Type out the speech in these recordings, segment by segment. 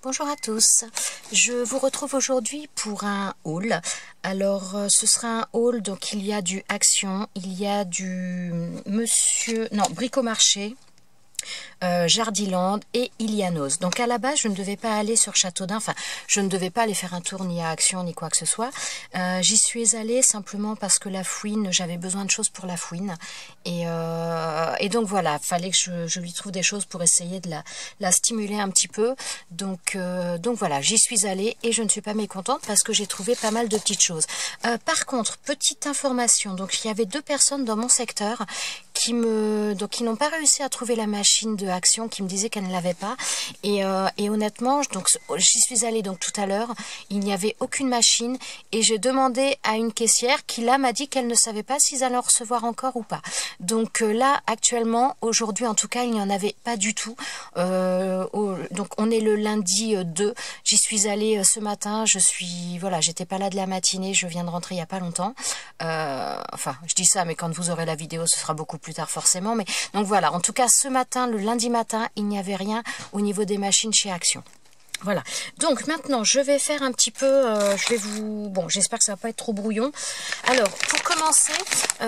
Bonjour à tous, je vous retrouve aujourd'hui pour un haul. Alors ce sera un haul, donc il y a du Action, il y a du Bricomarché, Jardiland et Ilianos. Donc à la base je ne devais pas aller sur Châteaudun, enfin je ne devais pas aller faire un tour ni à Action ni quoi que ce soit. J'y suis allée simplement parce que la fouine, j'avais besoin de choses pour la fouine et donc voilà, fallait que je lui trouve des choses pour essayer de la stimuler un petit peu. Donc voilà, j'y suis allée et je ne suis pas mécontente parce que j'ai trouvé pas mal de petites choses. Par contre, petite information, donc il y avait 2 personnes dans mon secteur qui n'ont pas réussi à trouver la machine de Action, qui me disaient qu'elle ne l'avait pas et honnêtement donc j'y suis allée donc tout à l'heure, il n'y avait aucune machine et j'ai demandé à une caissière qui là m'a dit qu'elle ne savait pas s'ils allaient en recevoir encore ou pas. Donc là actuellement, aujourd'hui en tout cas, il n'y en avait pas du tout. Donc on est le lundi 2, j'y suis allée ce matin, j'étais pas là de la matinée, je viens de rentrer il y a pas longtemps. Enfin je dis ça mais quand vous aurez la vidéo ce sera beaucoup plus tard forcément, mais donc voilà, en tout cas ce matin, le lundi matin, il n'y avait rien au niveau des machines chez Action. Voilà, donc maintenant je vais faire un petit peu, j'espère que ça va pas être trop brouillon. Alors pour commencer,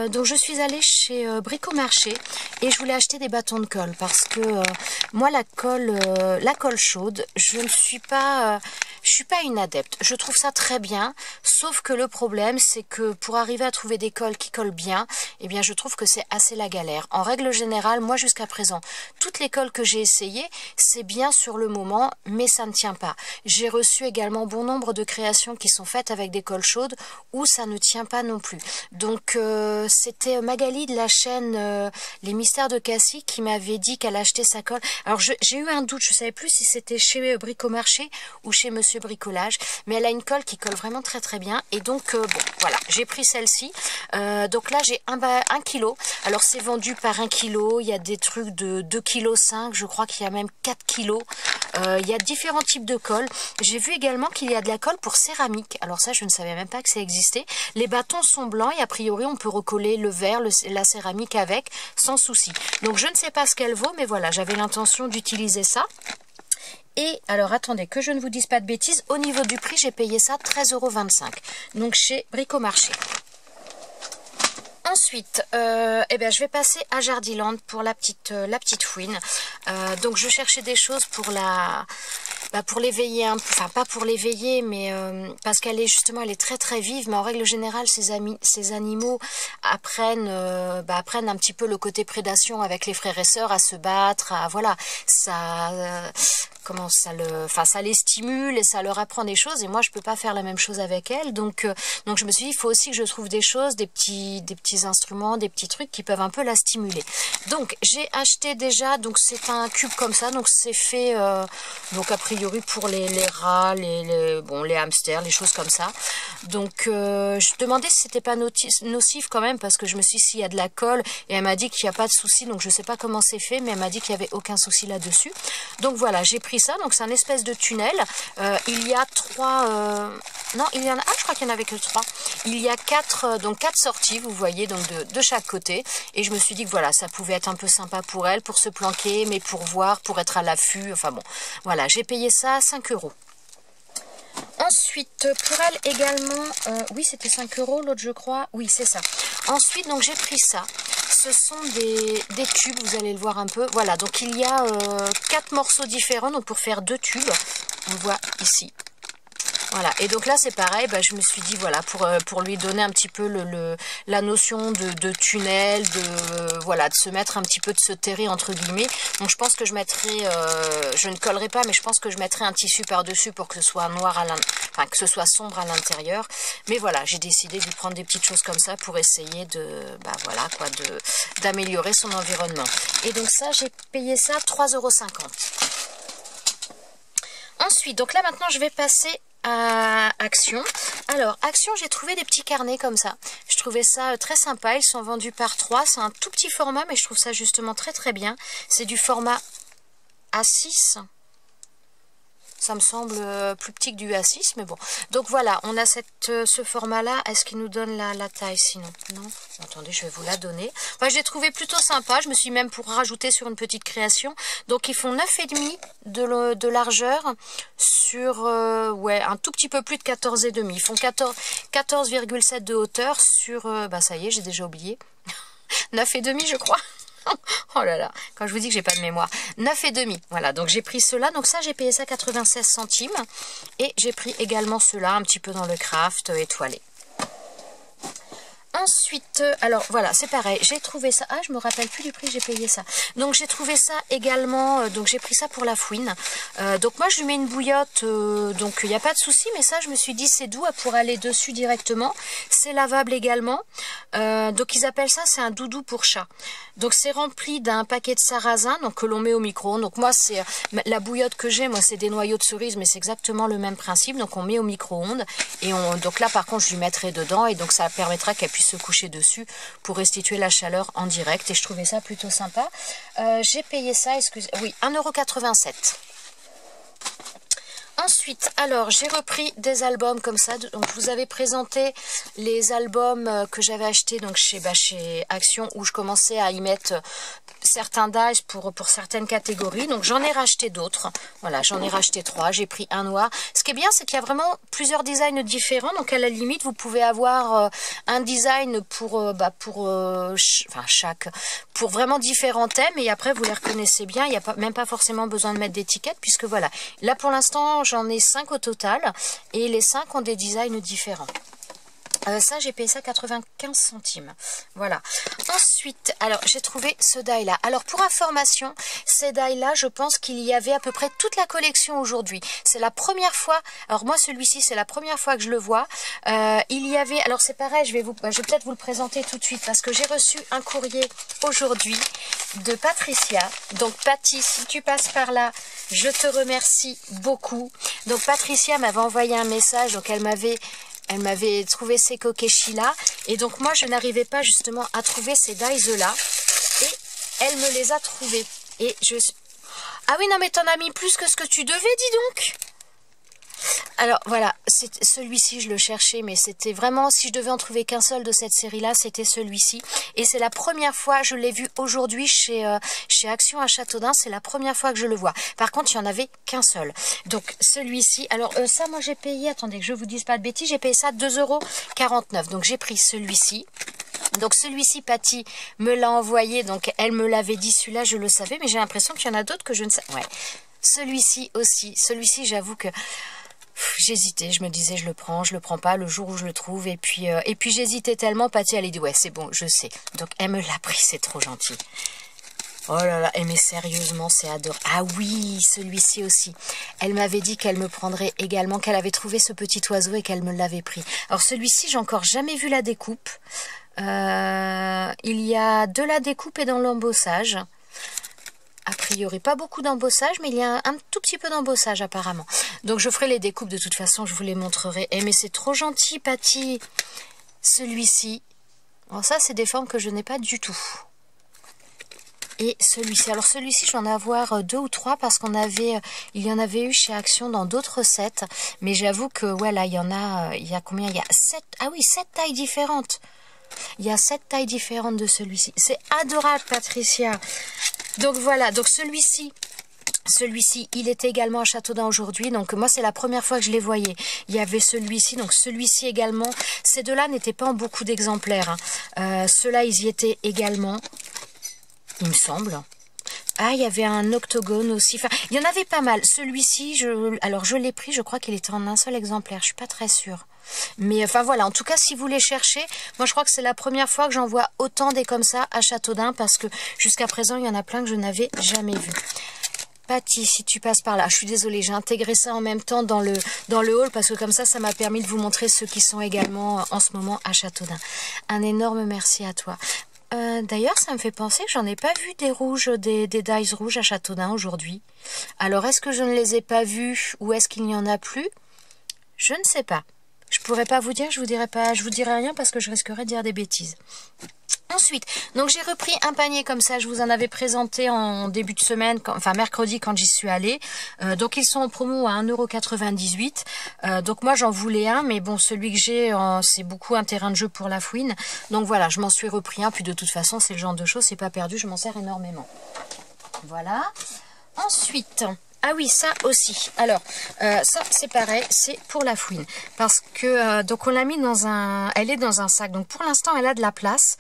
donc je suis allée chez Bricomarché et je voulais acheter des bâtons de colle parce que moi la colle chaude, je suis pas une adepte. Je trouve ça très bien, sauf que le problème c'est que pour arriver à trouver des colles qui collent bien, eh bien je trouve que c'est assez la galère. En règle générale, moi jusqu'à présent, toutes les colles que j'ai essayées, c'est bien sur le moment, mais ça ne tient pas. J'ai reçu également bon nombre de créations qui sont faites avec des colles chaudes où ça ne tient pas non plus. Donc c'était Magali de la chaîne Les Mystères de Cassie qui m'avait dit qu'elle achetait sa colle. Alors j'ai eu un doute, je savais plus si c'était chez Bricomarché ou chez Monsieur Bricolage, mais elle a une colle qui colle vraiment très très bien et donc voilà, j'ai pris celle-ci. Donc là j'ai 1 kilo. Alors c'est vendu par 1 kilo, il y a des trucs de 2,5 kg, je crois qu'il y a même 4 kilos. Il y a différents types de colle. J'ai vu également qu'il y a de la colle pour céramique. Alors ça, je ne savais même pas que ça existait. Les bâtons sont blancs et a priori, on peut recoller le verre, la céramique avec, sans souci. Donc je ne sais pas ce qu'elle vaut, mais voilà, j'avais l'intention d'utiliser ça. Et alors attendez, que je ne vous dise pas de bêtises, au niveau du prix, j'ai payé ça 13,25 €. Donc chez Bricomarché. Ensuite, je vais passer à Jardiland pour la petite fouine. Donc je cherchais des choses pour pour l'éveiller, enfin pas pour l'éveiller, mais parce qu'elle est justement, elle est très très vive, mais en règle générale, ces animaux apprennent un petit peu le côté prédation avec les frères et sœurs, à se battre, voilà, ça ça les stimule et ça leur apprend des choses, et moi je peux pas faire la même chose avec elle, donc je me suis dit il faut aussi que je trouve des choses, des petits instruments, des petits trucs qui peuvent un peu la stimuler. Donc j'ai acheté déjà, donc c'est un cube comme ça, donc c'est fait donc a priori pour les rats, les hamsters, les choses comme ça. Donc je demandais si c'était pas nocif quand même, parce que je me suis dit s'il y a de la colle, et elle m'a dit qu'il n'y a pas de souci, donc je sais pas comment c'est fait, mais elle m'a dit qu'il y avait aucun souci là-dessus. Donc voilà, j'ai pris ça, donc c'est un espèce de tunnel. Il y a 3 non, il y en a, je crois qu'il y en avait que 3. Il y a 4 sorties, vous voyez, donc de chaque côté, et je me suis dit que voilà, ça pouvait être un peu sympa pour elle, pour se planquer, mais pour voir, pour être à l'affût, enfin bon, voilà, j'ai payé ça 5 €. Ensuite, pour elle également, oui, c'était 5 € l'autre, je crois. Oui, c'est ça. Ensuite, donc j'ai pris ça. Ce sont des tubes, vous allez le voir un peu. Voilà, donc il y a 4 morceaux différents, donc pour faire 2 tubes. On voit ici. Voilà, et donc là c'est pareil, je me suis dit voilà, pour lui donner un petit peu la notion de tunnel, de se mettre un petit peu, de se terrer entre guillemets. Donc je pense que je mettrai, je ne collerai pas, mais je pense que je mettrai un tissu par-dessus pour que ce soit noir que ce soit sombre à l'intérieur. Mais voilà, j'ai décidé de prendre des petites choses comme ça pour essayer d'améliorer son environnement. Et donc ça, j'ai payé ça 3,50 €. Ensuite, donc là maintenant je vais passer à Action. Alors Action, j'ai trouvé des petits carnets comme ça. Je trouvais ça très sympa. Ils sont vendus par 3. C'est un tout petit format, mais je trouve ça justement très très bien. C'est du format A6. ça me semble plus petit que du A6, mais bon. Donc voilà, on a ce format-là. Est-ce qu'il nous donne la taille sinon? Non. Attendez, je vais vous la donner. Enfin, je l'ai trouvé plutôt sympa. Je me suis même pour rajouter sur une petite création. Donc ils font 9,5 de largeur sur ouais, un tout petit peu plus de 14,5. Ils font 14,7 de hauteur sur... bah ça y est, j'ai déjà oublié. 9,5 je crois. Oh là là, quand je vous dis que j'ai pas de mémoire. 9,5, voilà, donc j'ai pris cela. Donc ça, j'ai payé ça 96 centimes. Et j'ai pris également cela, un petit peu dans le craft étoilé. Ensuite, alors voilà, c'est pareil, j'ai trouvé ça, ah je me rappelle plus du prix que j'ai payé ça. Donc j'ai trouvé ça également, donc j'ai pris ça pour la fouine. Donc moi je lui mets une bouillotte, donc il n'y a pas de souci, mais ça je me suis dit c'est doux pour aller dessus directement. C'est lavable également, donc ils appellent ça, c'est un doudou pour chat. Donc c'est rempli d'un paquet de sarrasin, donc que l'on met au micro-ondes. Donc moi c'est, la bouillotte que j'ai, moi c'est des noyaux de cerise, mais c'est exactement le même principe. Donc on met au micro-ondes, et donc là par contre je lui mettrai dedans, et donc ça permettra qu'elle puisse se coucher dessus pour restituer la chaleur en direct, et je trouvais ça plutôt sympa. J'ai payé ça, oui, 1,87 €. Ensuite, alors j'ai repris des albums comme ça. Donc je vous avais présenté les albums que j'avais achetés donc chez Action, où je commençais à y mettre certains dies pour certaines catégories. Donc j'en ai racheté d'autres. Voilà, j'en ai racheté 3. J'ai pris un noir. Ce qui est bien, c'est qu'il y a vraiment plusieurs designs différents. Donc à la limite, vous pouvez avoir un design pour vraiment différents thèmes. Et après, vous les reconnaissez bien. Il n'y a même pas forcément besoin de mettre d'étiquette, puisque voilà. Là, pour l'instant, j'en ai 5 au total. Et les 5 ont des designs différents. Ça, j'ai payé ça 95 centimes. Voilà. Ensuite, alors, j'ai trouvé ce die-là. Alors, pour information, ces die-là, je pense qu'il y avait à peu près toute la collection aujourd'hui. C'est la première fois, alors moi, celui-ci, c'est la première fois que je le vois. Il y avait, alors c'est pareil, je vais peut-être vous le présenter tout de suite, parce que j'ai reçu un courrier aujourd'hui de Patricia. Donc, Patty, si tu passes par là, je te remercie beaucoup. Donc, Patricia m'avait envoyé un message, donc elle m'avait trouvé ces kokeshi là, et donc moi je n'arrivais pas justement à trouver ces dies là, et elle me les a trouvés. Et ah oui, non mais t'en as mis plus que ce que tu devais, dis donc. Alors voilà, celui-ci je le cherchais, mais c'était vraiment, si je devais en trouver qu'un seul de cette série-là, c'était celui-ci. Et c'est la première fois, je l'ai vu aujourd'hui chez Action à Châteaudun, c'est la première fois que je le vois. Par contre, il n'y en avait qu'un seul. Donc celui-ci, alors ça moi j'ai payé, attendez que je vous dise pas de bêtises, j'ai payé ça 2,49 €. Donc j'ai pris celui-ci. Donc celui-ci, Patty me l'a envoyé, donc elle me l'avait dit, celui-là je le savais, mais j'ai l'impression qu'il y en a d'autres que je ne sais. Ouais. Celui-ci aussi, celui-ci j'avoue que... J'hésitais, je me disais je le prends pas le jour où je le trouve, et puis j'hésitais tellement. Patty elle a dit ouais c'est bon, je sais. Donc elle me l'a pris, c'est trop gentil. Oh là là, mais sérieusement c'est adorable. Ah oui, celui-ci aussi. Elle m'avait dit qu'elle me prendrait également, qu'elle avait trouvé ce petit oiseau et qu'elle me l'avait pris. Alors celui-ci j'ai encore jamais vu la découpe. Il y a de la découpe et dans l'embossage. A priori, pas beaucoup d'embossage, mais il y a un tout petit peu d'embossage apparemment. Donc je ferai les découpes de toute façon, je vous les montrerai. Mais c'est trop gentil, Patty. Celui-ci. Alors ça, c'est des formes que je n'ai pas du tout. Et celui-ci. Alors celui-ci, je vais en avoir 2 ou 3 parce il y en avait eu chez Action dans d'autres sets. Mais j'avoue que, ouais, là, il y a combien? Il y a 7, ah oui, 7 tailles différentes. Il y a 7 tailles différentes de celui-ci. C'est adorable, Patricia. Donc voilà, donc celui-ci, il était également à Châteaudun aujourd'hui. Donc moi, c'est la première fois que je les voyais. Il y avait celui-ci, donc celui-ci également. Ces deux-là n'étaient pas en beaucoup d'exemplaires. Ceux-là, ils y étaient également, il me semble. Ah, il y avait un octogone aussi. Enfin, il y en avait pas mal. Celui-ci, alors je l'ai pris, je crois qu'il était en un seul exemplaire. Je suis pas très sûre. Mais enfin voilà, en tout cas si vous les cherchez, moi je crois que c'est la première fois que j'en vois autant des comme ça à Châteaudun, parce que jusqu'à présent il y en a plein que je n'avais jamais vu. Patty, si tu passes par là, je suis désolée, j'ai intégré ça en même temps dans le haul, parce que comme ça m'a permis de vous montrer ceux qui sont également en ce moment à Châteaudun. Un énorme merci à toi. D'ailleurs, ça me fait penser que j'en ai pas vu des rouges, des dies rouges à Châteaudun aujourd'hui. Alors est-ce que je ne les ai pas vus, ou est-ce qu'il n'y en a plus? Je ne sais pas. Je pourrais pas vous dire, je vous dirai rien parce que je risquerais de dire des bêtises. Ensuite, donc j'ai repris un panier comme ça, je vous en avais présenté en début de semaine, enfin mercredi quand j'y suis allée. Donc ils sont en promo à 1,98 €. Donc moi j'en voulais un, mais bon celui que j'ai c'est beaucoup un terrain de jeu pour la fouine. Donc voilà, je m'en suis repris un, puis de toute façon c'est le genre de choses, c'est pas perdu, je m'en sers énormément. Voilà. Ensuite... Ah oui, ça aussi. Alors, ça c'est pareil, c'est pour la fouine. Parce que, donc on l'a mis dans un... Elle est dans un sac. Donc pour l'instant, elle a de la place.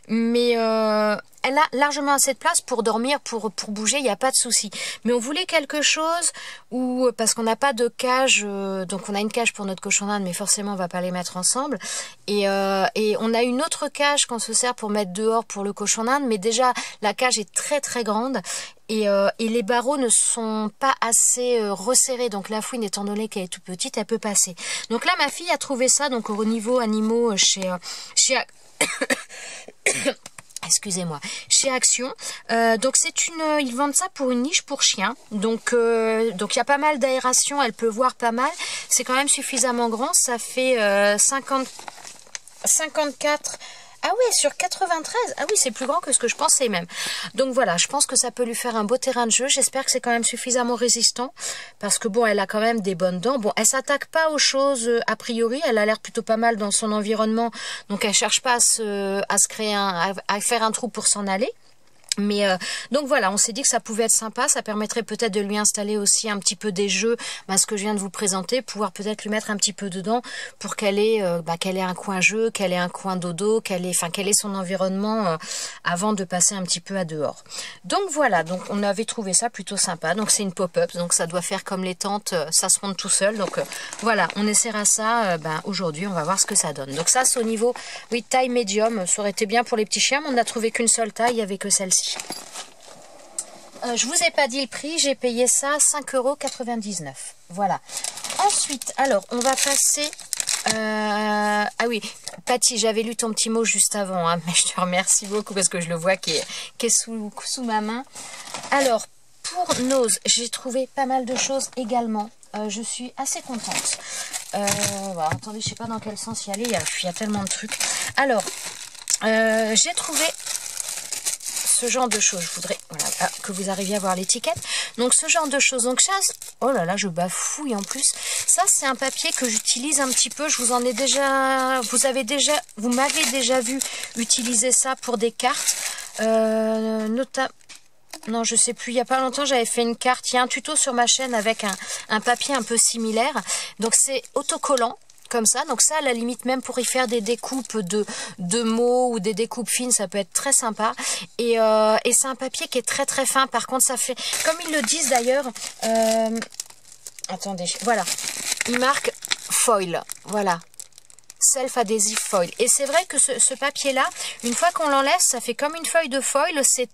Mais elle a largement assez de place pour dormir, pour bouger, il n'y a pas de souci. Mais on voulait quelque chose où, parce qu'on n'a pas de cage, donc on a une cage pour notre cochon d'Inde, mais forcément on va pas les mettre ensemble. Et on a une autre cage qu'on se sert pour mettre dehors pour le cochon d'Inde, mais déjà la cage est très très grande. Et les barreaux ne sont pas assez resserrés, donc la fouine étant donné qu'elle est toute petite, elle peut passer. Donc là ma fille a trouvé ça donc au niveau animaux chez excusez-moi, chez Action. Donc c'est ils vendent ça pour une niche pour chien. Donc il y a pas mal d'aération, elle peut voir pas mal. C'est quand même suffisamment grand, ça fait 54. Ah oui, sur 93. Ah oui, c'est plus grand que ce que je pensais même. Donc voilà, je pense que ça peut lui faire un beau terrain de jeu. J'espère que c'est quand même suffisamment résistant. Parce que bon, elle a quand même des bonnes dents. Bon, elle s'attaque pas aux choses a priori. Elle a l'air plutôt pas mal dans son environnement. Donc elle cherche pas à se créer à faire un trou pour s'en aller. Mais donc voilà, on s'est dit que ça pouvait être sympa, ça permettrait peut-être de lui installer aussi un petit peu des jeux, ce que je viens de vous présenter, pouvoir peut-être lui mettre un petit peu dedans pour qu'elle ait un coin jeu, qu'elle ait un coin dodo, qu'elle ait son environnement avant de passer un petit peu à dehors. Donc voilà, donc on avait trouvé ça plutôt sympa. Donc c'est une pop-up, donc ça doit faire comme les tentes, ça se monte tout seul. Donc voilà, on essaiera ça aujourd'hui, on va voir ce que ça donne. Donc ça c'est au niveau, oui, taille médium, ça aurait été bien pour les petits chiens, mais on n'a trouvé qu'une seule taille, il n'y avait que celle-ci. Je vous ai pas dit le prix, j'ai payé ça 5,99 €. Voilà. Ensuite, alors, on va passer... Ah oui, Patty, j'avais lu ton petit mot juste avant, hein, mais je te remercie beaucoup parce que je le vois qui est sous ma main. Alors, pour Nose, j'ai trouvé pas mal de choses également. Je suis assez contente. Voilà, attendez, je sais pas dans quel sens y aller, il y a tellement de trucs. Alors, j'ai trouvé... ce genre de choses, je voudrais que vous arriviez à voir l'étiquette. Donc ce genre de choses, donc ça, oh là là, je bafouille en plus. Ça c'est un papier que j'utilise un petit peu, vous m'avez déjà vu utiliser ça pour des cartes, non, je sais plus, il y a pas longtemps j'avais fait une carte, il y a un tuto sur ma chaîne avec un papier un peu similaire. Donc c'est autocollant. Comme ça, donc ça à la limite même pour y faire des découpes de mots ou des découpes fines, ça peut être très sympa. Et c'est un papier qui est très très fin, par contre ça fait, comme ils le disent d'ailleurs, attendez, voilà, il marque foil, voilà. Self-adhesive foil. Et c'est vrai que ce papier-là, une fois qu'on l'enlève, ça fait comme une feuille de foil. C'est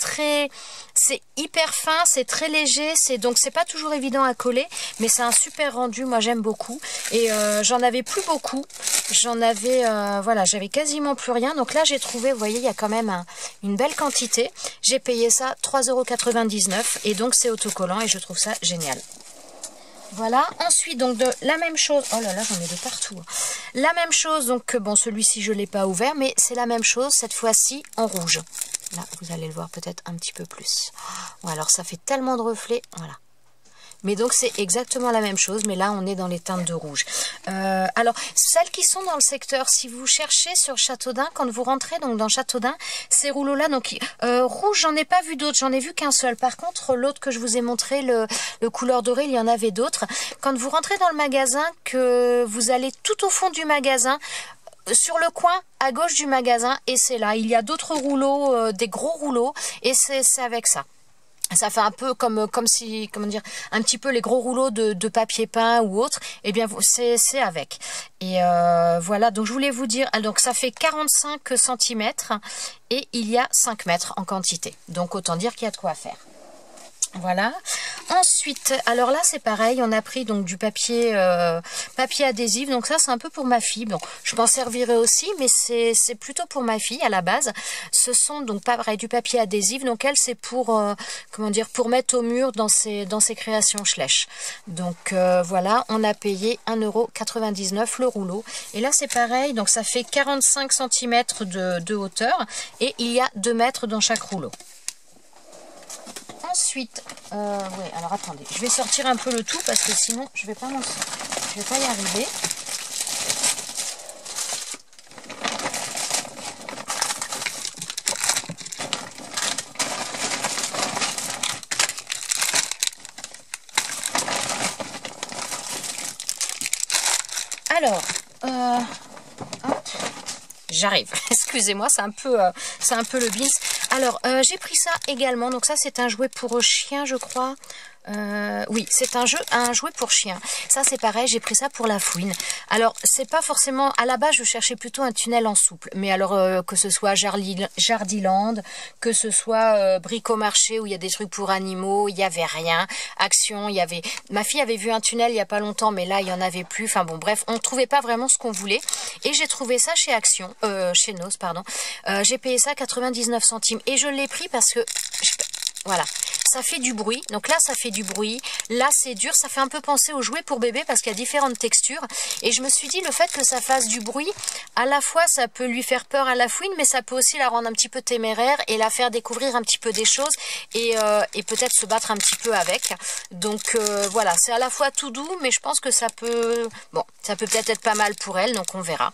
hyper fin, c'est très léger. Donc c'est pas toujours évident à coller, mais c'est un super rendu. Moi j'aime beaucoup. Et j'en avais plus beaucoup. J'avais quasiment plus rien. Donc là j'ai trouvé, vous voyez, il y a quand même une belle quantité. J'ai payé ça 3,99 € et donc c'est autocollant et je trouve ça génial. Voilà, ensuite donc la même chose, oh là là j'en ai de partout, la même chose, donc bon celui-ci je ne l'ai pas ouvert, mais c'est la même chose cette fois-ci en rouge, là vous allez le voir peut-être un petit peu plus, oh, alors ça fait tellement de reflets, voilà. Mais donc c'est exactement la même chose, mais là on est dans les teintes de rouge. Alors celles qui sont dans le secteur, si vous cherchez sur Châteaudun, quand vous rentrez donc dans Châteaudun, ces rouleaux là, donc rouge j'en ai pas vu d'autres, j'en ai vu qu'un seul. Par contre l'autre que je vous ai montré, le couleur dorée, il y en avait d'autres. Quand vous rentrez dans le magasin, que vous allez tout au fond du magasin, sur le coin à gauche du magasin, et c'est là, il y a d'autres rouleaux, des gros rouleaux, et c'est avec ça. Ça fait un peu comme si, comment dire, un petit peu les gros rouleaux de papier peint ou autre. Eh bien, c'est avec. Et voilà, donc je voulais vous dire, donc ça fait 45 cm et il y a 5 mètres en quantité. Donc autant dire qu'il y a de quoi faire. Voilà. Ensuite, alors là c'est pareil, on a pris donc du papier papier adhésif. Donc ça c'est un peu pour ma fille. Bon, je m'en servirai aussi, mais c'est plutôt pour ma fille à la base. Ce sont donc pareil du papier adhésif. Donc elle c'est pour comment dire, pour mettre au mur dans ses créations Schleich. Donc voilà, on a payé 1,99 € le rouleau. Et là c'est pareil, donc ça fait 45 cm de hauteur et il y a 2 mètres dans chaque rouleau. Ensuite, ouais, alors attendez, je vais sortir un peu le tout parce que sinon je vais pas y arriver. Alors, hop, j'arrive. Excusez-moi, c'est un peu le bins. Alors, j'ai pris ça également. Donc ça, c'est un jouet pour chien, je crois. Oui, c'est un jouet pour chien. Ça, c'est pareil, j'ai pris ça pour la fouine. Alors, c'est pas forcément... À la base, je cherchais plutôt un tunnel en souple. Mais alors, que ce soit Jardiland, que ce soit Bricomarché, où il y a des trucs pour animaux, il n'y avait rien. Action, il y avait... Ma fille avait vu un tunnel il n'y a pas longtemps, mais là, il n'y en avait plus. Enfin bon, bref, on ne trouvait pas vraiment ce qu'on voulait. Et j'ai trouvé ça chez Action, chez Noz, pardon. J'ai payé ça 99 centimes. Et je l'ai pris parce que... Voilà, ça fait du bruit. Donc là, ça fait du bruit. Là, c'est dur. Ça fait un peu penser aux jouets pour bébé parce qu'il y a différentes textures. Et je me suis dit, le fait que ça fasse du bruit, à la fois, ça peut lui faire peur à la fouine, mais ça peut aussi la rendre un petit peu téméraire et la faire découvrir un petit peu des choses et peut-être se battre un petit peu avec. Donc voilà, c'est à la fois tout doux, mais je pense que ça peut... Bon, ça peut peut-être être pas mal pour elle, donc on verra.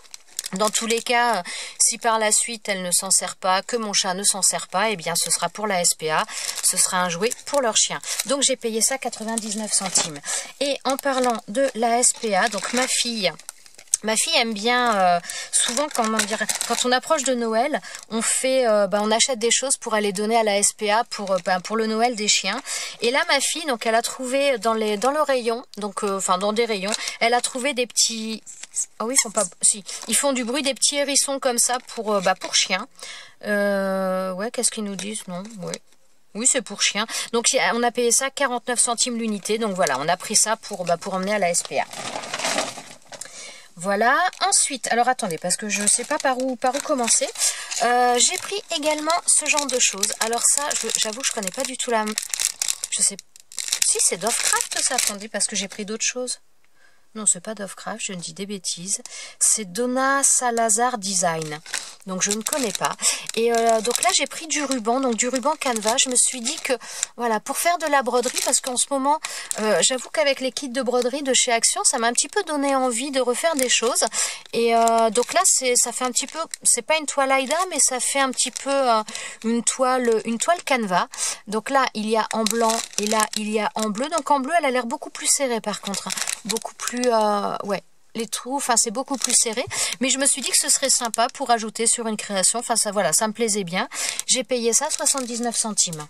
Dans tous les cas, si par la suite elle ne s'en sert pas, que mon chat ne s'en sert pas, eh bien ce sera pour la SPA, ce sera un jouet pour leur chien. Donc j'ai payé ça 99 centimes. Et en parlant de la SPA, donc ma fille aime bien, souvent quand on approche de Noël, on achète des choses pour aller donner à la SPA pour le Noël des chiens. Et là, ma fille, donc elle a trouvé dans le rayon, donc dans des rayons, elle a trouvé des petits... Ah oui, ils font du bruit, des petits hérissons comme ça pour chiens. Ouais, qu'est-ce qu'ils nous disent? Non, ouais. Oui, c'est pour chien. Donc on a payé ça 49 centimes l'unité. Donc voilà, on a pris ça pour emmener à la SPA. Voilà. Ensuite, alors attendez, parce que je ne sais pas par où commencer. J'ai pris également ce genre de choses. Alors ça, j'avoue que je connais pas du tout la... Je sais... Si, c'est Dovecraft ça, attendez, parce que j'ai pris d'autres choses. Non, c'est pas Dovecraft, je ne dis des bêtises. C'est Donna Salazar Design. Donc, je ne connais pas. Et donc là, j'ai pris du ruban, donc du ruban canvas. Je me suis dit que, voilà, pour faire de la broderie, parce qu'en ce moment, j'avoue qu'avec les kits de broderie de chez Action, ça m'a un petit peu donné envie de refaire des choses. Et donc là, ça fait un petit peu, c'est pas une toile Aïda, mais ça fait un petit peu une toile canvas. Donc là, il y a en blanc et là, il y a en bleu. Donc en bleu, elle a l'air beaucoup plus serrée par contre. Beaucoup plus, ouais, les trous, enfin c'est beaucoup plus serré. Mais je me suis dit que ce serait sympa pour ajouter sur une création. Enfin ça, voilà, ça me plaisait bien. J'ai payé ça 79 centimes.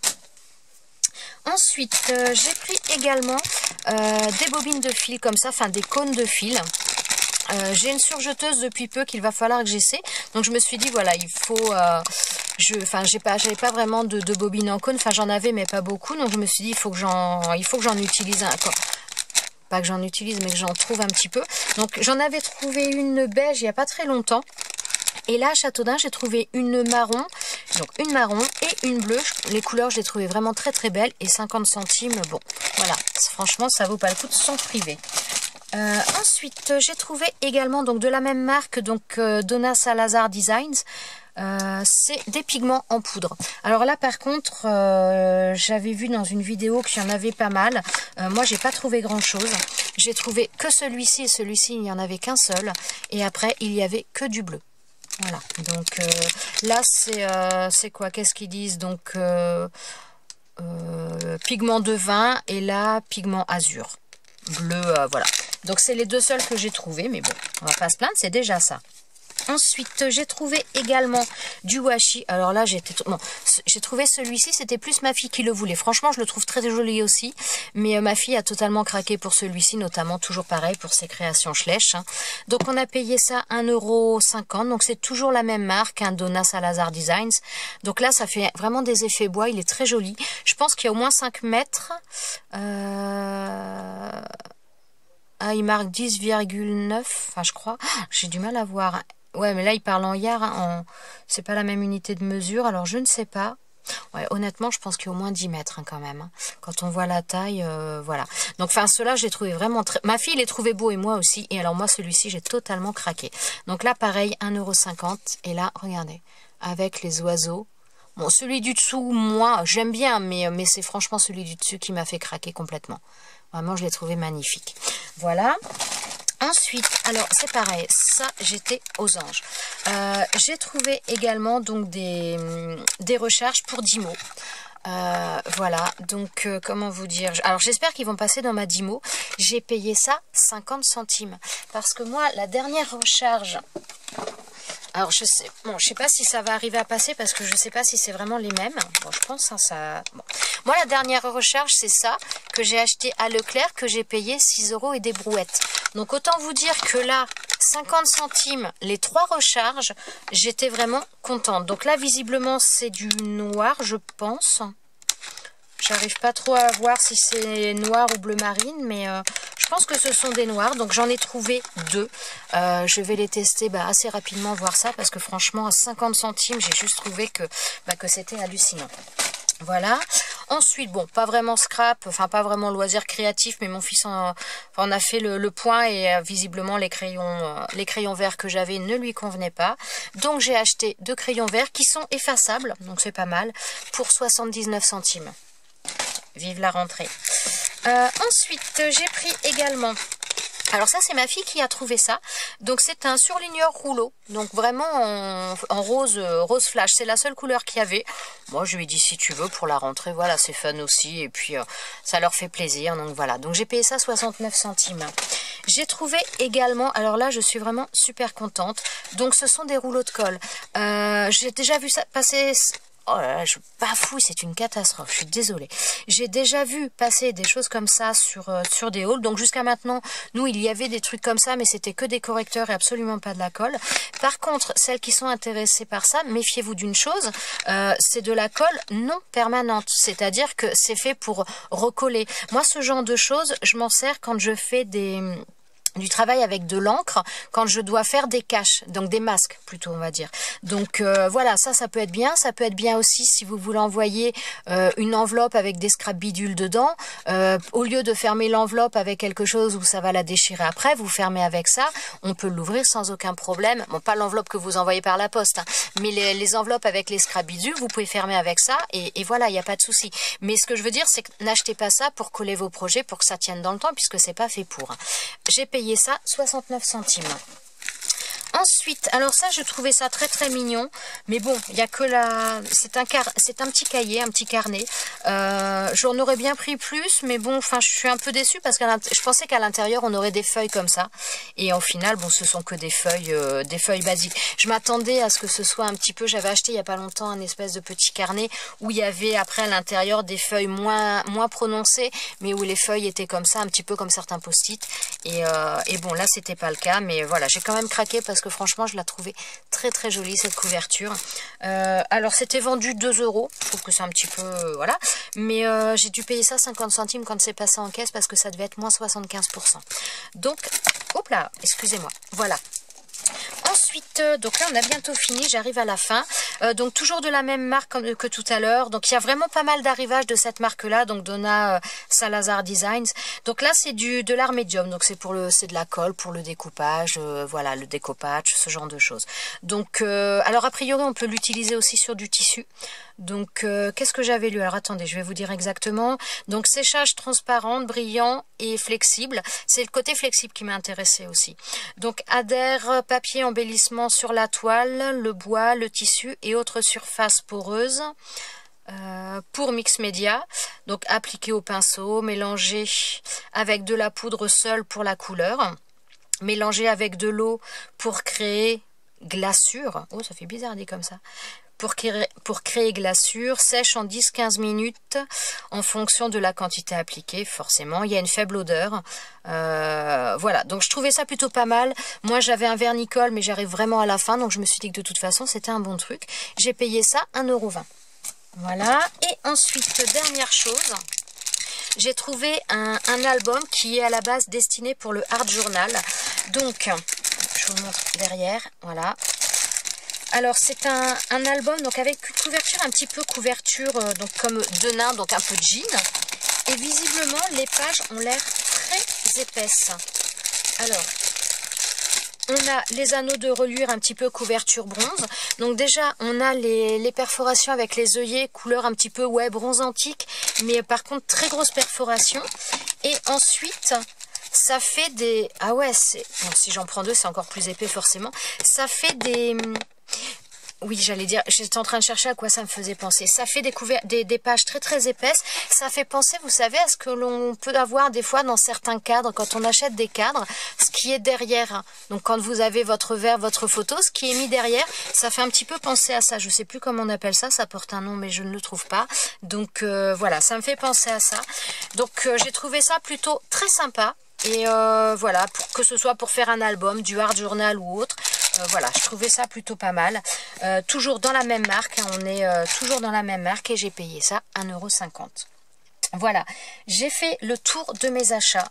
Ensuite, j'ai pris également des bobines de fil comme ça, enfin des cônes de fil. J'ai une surjeteuse depuis peu qu'il va falloir que j'essaie. Donc je me suis dit, voilà, il faut... j'avais pas vraiment de bobines en cône. Enfin, j'en avais, mais pas beaucoup. Donc je me suis dit, il faut que j'en utilise un... Pas que j'en utilise, mais que j'en trouve un petit peu. Donc j'en avais trouvé une beige il n'y a pas très longtemps. Et là, à Châteaudun, j'ai trouvé une marron. Donc une marron et une bleue. Les couleurs, je les trouvais vraiment très très belles. Et 50 centimes, bon, voilà. Franchement, ça vaut pas le coup de s'en priver. Ensuite, j'ai trouvé également donc de la même marque, donc Donna Salazar Designs. C'est des pigments en poudre. Alors là par contre j'avais vu dans une vidéo qu'il y en avait pas mal. Moi j'ai pas trouvé grand chose. J'ai trouvé que celui-ci et celui-ci, il n'y en avait qu'un seul. Et après il y avait que du bleu. Voilà. Donc là c'est quoi? Qu'est-ce qu'ils disent? Donc pigment de vin et là pigment azur. Bleu, voilà. Donc c'est les deux seuls que j'ai trouvés. Mais bon, on va pas se plaindre, c'est déjà ça. Ensuite, j'ai trouvé également du washi. Alors là, bon, j'ai trouvé celui-ci, c'était plus ma fille qui le voulait. Franchement, je le trouve très joli aussi. Mais ma fille a totalement craqué pour celui-ci, notamment toujours pareil pour ses créations Schleich. Donc on a payé ça 1,50 €. Donc c'est toujours la même marque, Donna Salazar Designs. Donc là, ça fait vraiment des effets bois. Il est très joli. Je pense qu'il y a au moins 5 mètres. Ah, il marque 10,9, enfin je crois. J'ai du mal à voir. Ouais, mais là, il parle en yard, c'est pas la même unité de mesure, alors je ne sais pas. Ouais, honnêtement, je pense qu'il y a au moins 10 mètres quand même. Quand on voit la taille, voilà. Donc, enfin, ceux-là, je les trouvais vraiment très... Ma fille les trouvait beaux et moi aussi. Et alors, moi, celui-ci, j'ai totalement craqué. Donc là, pareil, 1,50 €. Et là, regardez, avec les oiseaux. Bon, celui du dessous, moi, j'aime bien, mais c'est franchement celui du dessus qui m'a fait craquer complètement. Vraiment, je l'ai trouvé magnifique. Voilà. Ensuite, alors c'est pareil, ça j'étais aux anges. J'ai trouvé également donc des recharges pour Dymo. Voilà, donc comment vous dire, alors j'espère qu'ils vont passer dans ma Dymo. J'ai payé ça 50 centimes parce que moi la dernière recharge, alors je sais pas si ça va arriver à passer parce que je sais pas si c'est vraiment les mêmes. Bon, je pense ça. Bon. Moi la dernière recharge c'est ça que j'ai acheté à Leclerc, que j'ai payé 6 € et des brouettes. Donc autant vous dire que là 50 centimes les 3 recharges, j'étais vraiment contente. Donc là visiblement c'est du noir je pense. J'arrive pas trop à voir si c'est noir ou bleu marine, mais je pense que ce sont des noirs. Donc j'en ai trouvé 2. Je vais les tester assez rapidement, voir ça, parce que franchement, à 50 centimes, j'ai juste trouvé que c'était hallucinant. Voilà. Ensuite, bon, pas vraiment scrap, enfin pas vraiment loisir créatif, mais mon fils en a fait le point et visiblement les crayons verts que j'avais ne lui convenaient pas. Donc j'ai acheté 2 crayons verts qui sont effaçables, donc c'est pas mal, pour 79 centimes. Vive la rentrée. Ensuite, j'ai pris également... Alors ça, c'est ma fille qui a trouvé ça. Donc c'est un surligneur rouleau. Donc vraiment en rose flash. C'est la seule couleur qu'il y avait. Moi, je lui ai dit si tu veux pour la rentrée. Voilà, c'est fun aussi. Et puis ça leur fait plaisir. Donc voilà. Donc j'ai payé ça 69 centimes. J'ai trouvé également... Alors là, je suis vraiment super contente. Donc ce sont des rouleaux de colle. J'ai déjà vu ça passer... Oh là là, je bafouille, c'est une catastrophe, je suis désolée. J'ai déjà vu passer des choses comme ça sur des hauls. Donc jusqu'à maintenant, nous, il y avait des trucs comme ça, mais c'était que des correcteurs et absolument pas de la colle. Par contre, celles qui sont intéressées par ça, méfiez-vous d'une chose, c'est de la colle non permanente. C'est-à-dire que c'est fait pour recoller. Moi, ce genre de choses, je m'en sers quand je fais du travail avec de l'encre, quand je dois faire des caches, donc des masques plutôt on va dire. Donc voilà, ça peut être bien. Ça peut être bien aussi si vous voulez envoyer une enveloppe avec des scrap bidules dedans. Au lieu de fermer l'enveloppe avec quelque chose où ça va la déchirer après, vous fermez avec ça. On peut l'ouvrir sans aucun problème. Bon, pas l'enveloppe que vous envoyez par la poste, mais les enveloppes avec les scrap bidules, vous pouvez fermer avec ça et voilà, il n'y a pas de souci. Mais ce que je veux dire, c'est que n'achetez pas ça pour coller vos projets, pour que ça tienne dans le temps, puisque c'est pas fait pour. J'ai payé ça 69 centimes. Ensuite, alors ça, je trouvais ça très très mignon, mais bon, il y a que c'est un petit cahier, un petit carnet. J'en aurais bien pris plus, mais bon, enfin, je suis un peu déçue parce que je pensais qu'à l'intérieur on aurait des feuilles comme ça, et au final, bon, ce sont que des feuilles basiques. Je m'attendais à ce que ce soit un petit peu. J'avais acheté il y a pas longtemps un espèce de petit carnet où il y avait après à l'intérieur des feuilles moins prononcées, mais où les feuilles étaient comme ça, un petit peu comme certains post-it. Et bon, là, c'était pas le cas, mais voilà, j'ai quand même craqué parce que franchement je la trouvais très très jolie cette couverture. Alors c'était vendu 2 €, je trouve que c'est un petit peu voilà, mais j'ai dû payer ça 50 centimes quand c'est passé en caisse parce que ça devait être moins 75%. Donc hop là, excusez-moi, voilà. Ensuite, donc là on a bientôt fini, j'arrive à la fin. Donc toujours de la même marque que tout à l'heure. Donc il y a vraiment pas mal d'arrivages de cette marque là, donc Donna Salazar Designs. Donc là c'est de l'art médium, donc c'est de la colle pour le découpage, voilà, le découpage, ce genre de choses. Donc alors a priori on peut l'utiliser aussi sur du tissu. Donc qu'est-ce que j'avais lu? Alors attendez, je vais vous dire exactement. Donc séchage transparent, brillant et flexible. C'est le côté flexible qui m'a intéressé aussi. Donc adhère papier embellissement sur la toile, le bois, le tissu et autres surfaces poreuses. Pour mix média, donc appliqué au pinceau, mélangé avec de la poudre seule pour la couleur, mélangé avec de l'eau pour créer glaçure. Oh, ça fait bizarre dit comme ça. Pour créer glaçure, sèche en 10-15 minutes en fonction de la quantité appliquée, forcément. Il y a une faible odeur. Voilà, donc je trouvais ça plutôt pas mal. Moi, j'avais un vernicole, mais j'arrive vraiment à la fin, donc je me suis dit que de toute façon, c'était un bon truc. J'ai payé ça 1,20 €. Voilà, et ensuite, dernière chose, j'ai trouvé un album qui est à la base destiné pour le art journal. Donc, je vous montre derrière, voilà. Alors c'est un album donc avec une couverture un petit peu couverture donc comme de nain, donc un peu de jean. Et visiblement les pages ont l'air très épaisses. Alors on a les anneaux de reliure un petit peu couverture bronze. Donc déjà on a les perforations avec les œillets couleur un petit peu ouais bronze antique, mais par contre très grosse perforation. Et ensuite ça fait des... Ah ouais, bon, si j'en prends deux c'est encore plus épais forcément. Ça fait des... Oui, j'allais dire, j'étais en train de chercher à quoi ça me faisait penser. Ça fait des pages très très épaisses. Ça fait penser, vous savez, à ce que l'on peut avoir des fois dans certains cadres, quand on achète des cadres, ce qui est derrière. Donc quand vous avez votre verre, votre photo, ce qui est mis derrière, ça fait un petit peu penser à ça. Je sais plus comment on appelle ça, ça porte un nom mais je ne le trouve pas. Donc voilà, ça me fait penser à ça. Donc j'ai trouvé ça plutôt très sympa. Et voilà, que ce soit pour faire un album, du art journal ou autre. Voilà, je trouvais ça plutôt pas mal. Toujours dans la même marque, hein, on est toujours dans la même marque et j'ai payé ça 1,50 €. Voilà, j'ai fait le tour de mes achats.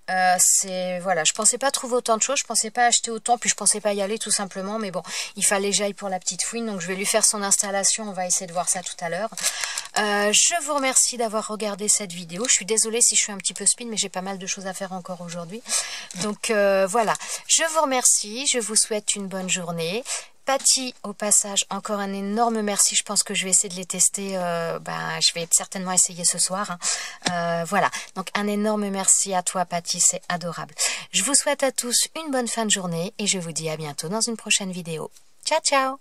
Voilà, je pensais pas trouver autant de choses, je pensais pas acheter autant, puis je pensais pas y aller tout simplement, mais bon, il fallait que j'aille pour la petite fouine, donc je vais lui faire son installation, on va essayer de voir ça tout à l'heure. Je vous remercie d'avoir regardé cette vidéo, je suis désolée si je suis un petit peu speed, mais j'ai pas mal de choses à faire encore aujourd'hui. Donc voilà, je vous remercie, je vous souhaite une bonne journée. Patty, au passage, encore un énorme merci. Je pense que je vais essayer de les tester. Je vais certainement essayer ce soir. Hein. Voilà. Donc, un énorme merci à toi, Patty. C'est adorable. Je vous souhaite à tous une bonne fin de journée et je vous dis à bientôt dans une prochaine vidéo. Ciao, ciao!